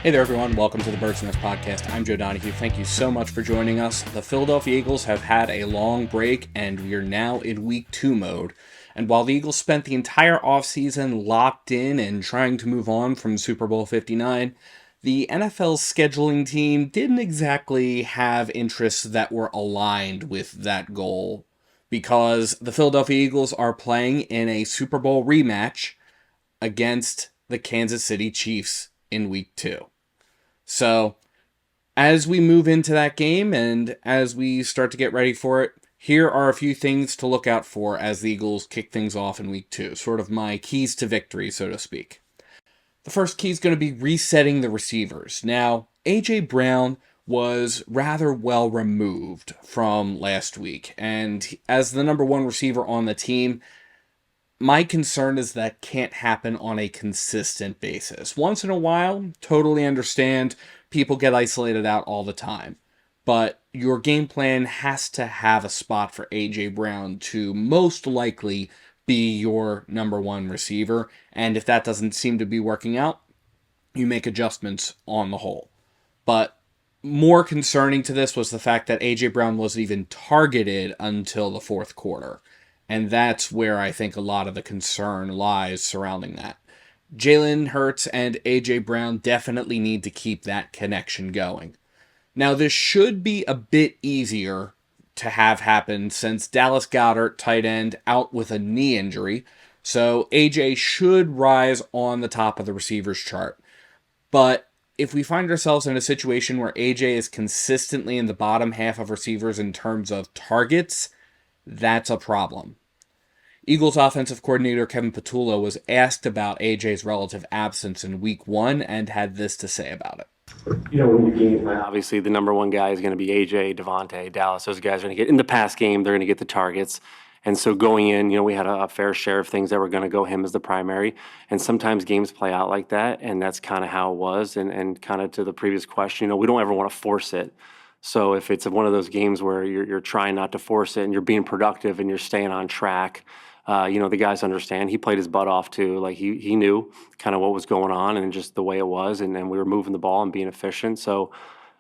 Hey there, everyone. Welcome to the Birds Nest Podcast. I'm Joe Donahue. Thank you so much for joining us. The Philadelphia Eagles have had a long break, and we are now in Week 2 mode. And while the Eagles spent the entire offseason locked in and trying to move on from Super Bowl 59, the NFL's scheduling team didn't exactly have interests that were aligned with that goal, because the Philadelphia Eagles are playing in a Super Bowl rematch against the Kansas City Chiefs in Week 2. So, as we move into that game and as we start to get ready for it, here are a few things to look out for as the Eagles kick things off in Week 2. Sort of my keys to victory, so to speak. The first key is going to be resetting the receivers. Now, A.J. Brown was rather well removed from last week, and as the number one receiver on the team, my concern is that can't happen on a consistent basis. Once in a while, totally understand, people get isolated out all the time. But your game plan has to have a spot for A.J. Brown to most likely be your number one receiver. And if that doesn't seem to be working out, you make adjustments on the whole. But more concerning to this was the fact that A.J. Brown wasn't even targeted until the fourth quarter. And that's where I think a lot of the concern lies surrounding that. Jalen Hurts and A.J. Brown definitely need to keep that connection going. Now, this should be a bit easier to have happen since Dallas Goedert, tight end, out with a knee injury. So A.J. should rise on the top of the receivers chart. But if we find ourselves in a situation where A.J. is consistently in the bottom half of receivers in terms of targets, that's a problem. Eagles offensive coordinator Kevin Patullo was asked about AJ's relative absence in Week 1 and had this to say about it. When you game plan, obviously the number one guy is going to be AJ, Devontae, Dallas. Those guys are going to get in the pass game. They're going to get the targets. And so going in, we had a fair share of things that were going to go him as the primary. And sometimes games play out like that. And that's kind of how it was. And kind of to the previous question, we don't ever want to force it. So if it's one of those games where you're trying not to force it and you're being productive and you're staying on track, the guys understand. He played his butt off too. Like he knew kind of what was going on and just the way it was, and we were moving the ball and being efficient. So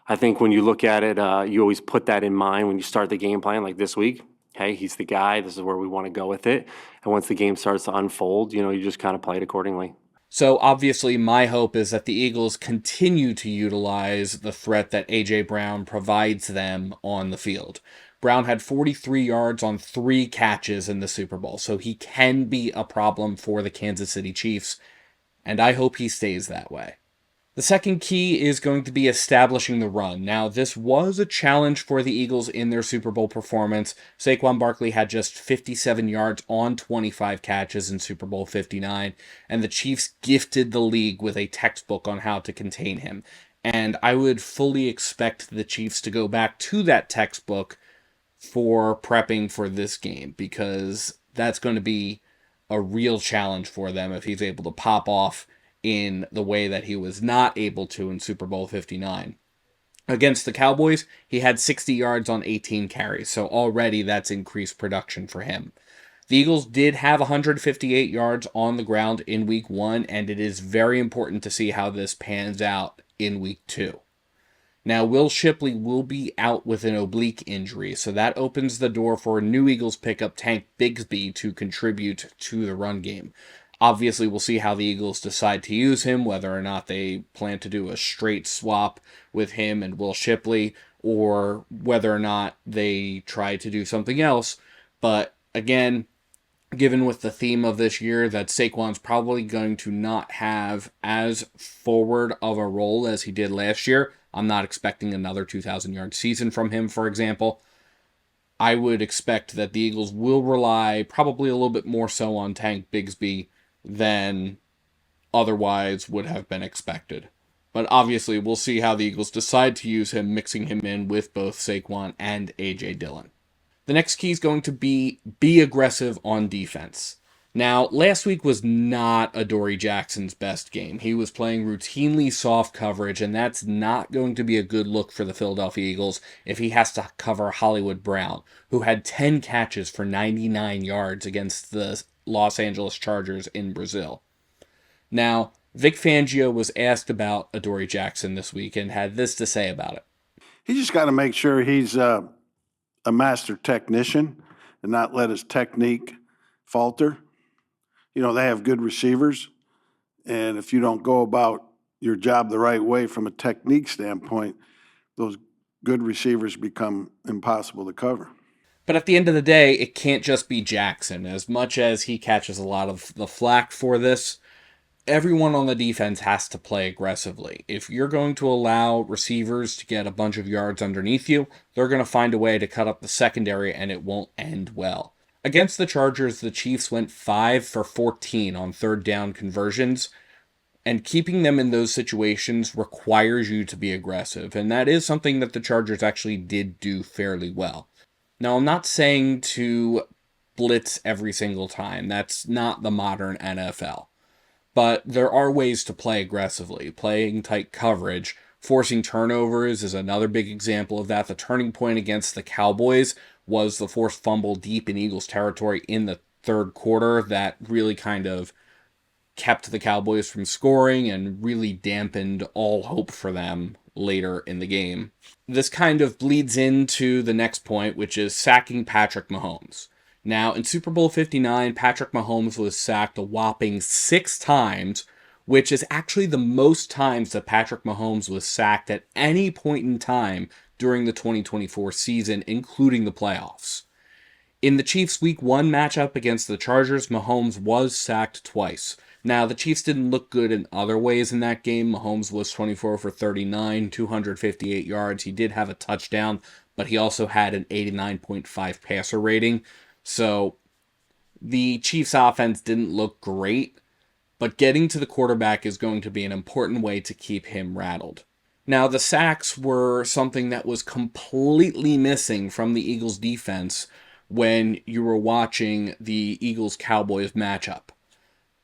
I think when you look at it, you always put that in mind when you start the game plan. Like this week, hey, he's the guy. This is where we want to go with it. And once the game starts to unfold, you just kind of play it accordingly. So obviously my hope is that the Eagles continue to utilize the threat that A.J. Brown provides them on the field. Brown had 43 yards on 3 catches in the Super Bowl, so he can be a problem for the Kansas City Chiefs, and I hope he stays that way. The second key is going to be establishing the run. Now, this was a challenge for the Eagles in their Super Bowl performance. Saquon Barkley had just 57 yards on 25 catches in Super Bowl 59, and the Chiefs gifted the league with a textbook on how to contain him. And I would fully expect the Chiefs to go back to that textbook for prepping for this game, because that's going to be a real challenge for them if he's able to pop off in the way that he was not able to in Super Bowl 59. Against the Cowboys, he had 60 yards on 18 carries, so already that's increased production for him. The Eagles did have 158 yards on the ground in Week 1, and it is very important to see how this pans out in Week 2. Now, Will Shipley will be out with an oblique injury, so that opens the door for a new Eagles pickup, Tank Bigsby, to contribute to the run game. Obviously, we'll see how the Eagles decide to use him, whether or not they plan to do a straight swap with him and Will Shipley, or whether or not they try to do something else. But again, given with the theme of this year that Saquon's probably going to not have as forward of a role as he did last year, I'm not expecting another 2,000-yard season from him, for example. I would expect that the Eagles will rely probably a little bit more so on Tank Bigsby than otherwise would have been expected. But obviously, we'll see how the Eagles decide to use him, mixing him in with both Saquon and A.J. Dillon. The next key is going to be aggressive on defense. Now, last week was not Adoree Jackson's best game. He was playing routinely soft coverage, and that's not going to be a good look for the Philadelphia Eagles if he has to cover Hollywood Brown, who had 10 catches for 99 yards against the Los Angeles Chargers in Brazil. Now, Vic Fangio was asked about Adoree Jackson this week and had this to say about it. He just got to make sure he's a master technician and not let his technique falter. You know, they have good receivers, and if you don't go about your job the right way from a technique standpoint, those good receivers become impossible to cover. But at the end of the day, it can't just be Jackson. As much as he catches a lot of the flack for this, everyone on the defense has to play aggressively. If you're going to allow receivers to get a bunch of yards underneath you, they're going to find a way to cut up the secondary and it won't end well. Against the Chargers, the Chiefs went 5 for 14 on third down conversions, and keeping them in those situations requires you to be aggressive, and that is something that the Chargers actually did do fairly well. Now, I'm not saying to blitz every single time. That's not the modern NFL. But there are ways to play aggressively. Playing tight coverage, forcing turnovers is another big example of that. The turning point against the Cowboys was the forced fumble deep in Eagles territory in the third quarter that really kind of kept the Cowboys from scoring and really dampened all hope for them later in the game. This kind of bleeds into the next point, which is sacking Patrick Mahomes. Now, in Super Bowl 59, Patrick Mahomes was sacked a whopping 6 times, which is actually the most times that Patrick Mahomes was sacked at any point in time during the 2024 season, including the playoffs. In the Chiefs' Week 1 matchup against the Chargers, Mahomes was sacked twice. Now, the Chiefs didn't look good in other ways in that game. Mahomes was 24 for 39, 258 yards. He did have a touchdown, but he also had an 89.5 passer rating. So the Chiefs' offense didn't look great, but getting to the quarterback is going to be an important way to keep him rattled. Now, the sacks were something that was completely missing from the Eagles' defense when you were watching the Eagles Cowboys matchup.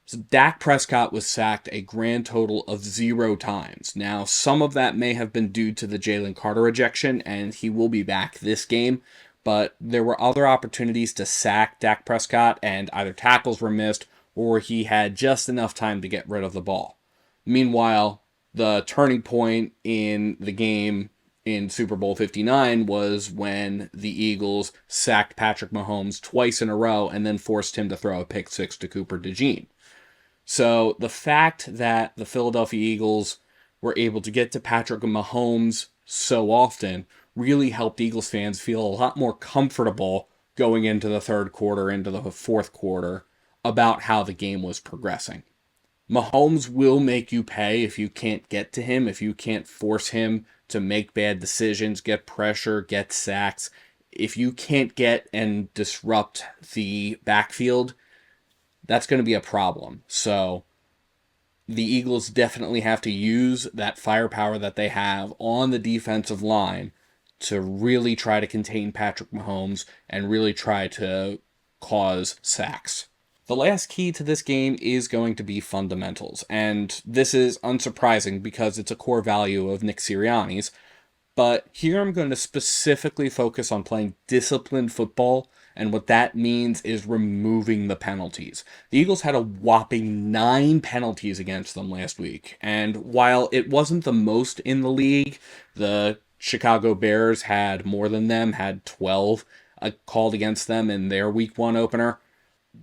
So Dak Prescott was sacked a grand total of 0 times. Now, some of that may have been due to the Jalen Carter ejection, and he will be back this game. But there were other opportunities to sack Dak Prescott, and either tackles were missed or he had just enough time to get rid of the ball. Meanwhile, the turning point in the game in Super Bowl 59 was when the Eagles sacked Patrick Mahomes twice in a row and then forced him to throw a pick six to Cooper DeJean. So the fact that the Philadelphia Eagles were able to get to Patrick Mahomes so often really helped Eagles fans feel a lot more comfortable going into the third quarter, into the fourth quarter, about how the game was progressing. Mahomes will make you pay if you can't get to him, if you can't force him to make bad decisions, get pressure, get sacks. If you can't get and disrupt the backfield, that's going to be a problem. So the Eagles definitely have to use that firepower that they have on the defensive line to really try to contain Patrick Mahomes and really try to cause sacks. The last key to this game is going to be fundamentals, and this is unsurprising because it's a core value of Nick Sirianni's. But here I'm going to specifically focus on playing disciplined football, and what that means is removing the penalties. The Eagles had a whopping 9 penalties against them last week, and while it wasn't the most in the league, the Chicago Bears had more than them, had 12 called against them in their Week 1 opener.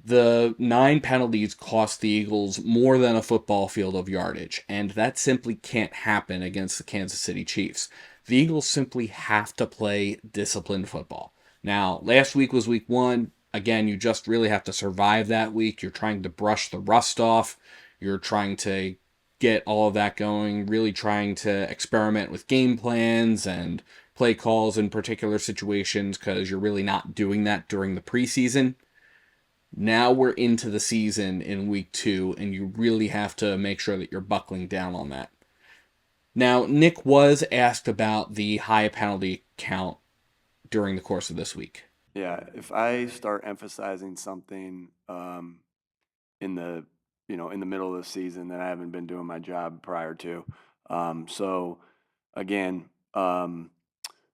The 9 penalties cost the Eagles more than a football field of yardage, and that simply can't happen against the Kansas City Chiefs. The Eagles simply have to play disciplined football. Now, last week was week 1. Again, you just really have to survive that week. You're trying to brush the rust off. You're trying to get all of that going, really trying to experiment with game plans and play calls in particular situations because you're really not doing that during the preseason. Now we're into the season in week 2, and you really have to make sure that you're buckling down on that. Now, Nick was asked about the high penalty count during the course of this week. Yeah, if I start emphasizing something in the in the middle of the season, then I haven't been doing my job prior to. So again,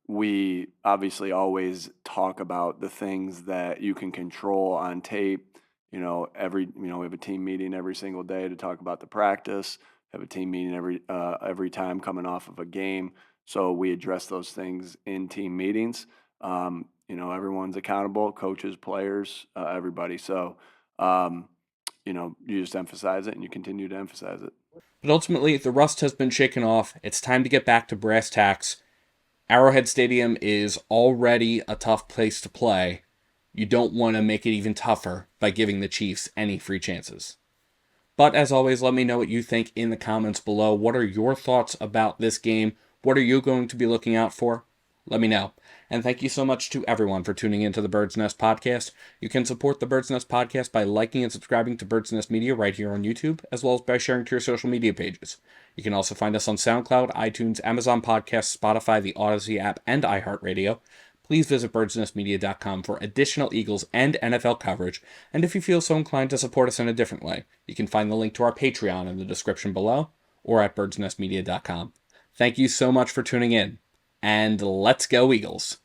we obviously always talk about the things that you can control on tape. We have a team meeting every single day to talk about the practice, have a team meeting every time coming off of a game. So we address those things in team meetings. Everyone's accountable, coaches, players, everybody. So, you just emphasize it and you continue to emphasize it. But ultimately, the rust has been shaken off. It's time to get back to brass tacks. Arrowhead Stadium is already a tough place to play. You don't want to make it even tougher by giving the Chiefs any free chances. But as always, let me know what you think in the comments below. What are your thoughts about this game? What are you going to be looking out for? Let me know. And thank you so much to everyone for tuning into the Bird's Nest Podcast. You can support the Bird's Nest Podcast by liking and subscribing to Bird's Nest Media right here on YouTube, as well as by sharing to your social media pages. You can also find us on SoundCloud, iTunes, Amazon Podcasts, Spotify, the Odyssey app, and iHeartRadio. Please visit birdsnestmedia.com for additional Eagles and NFL coverage, and if you feel so inclined to support us in a different way, you can find the link to our Patreon in the description below or at birdsnestmedia.com. Thank you so much for tuning in, and let's go Eagles!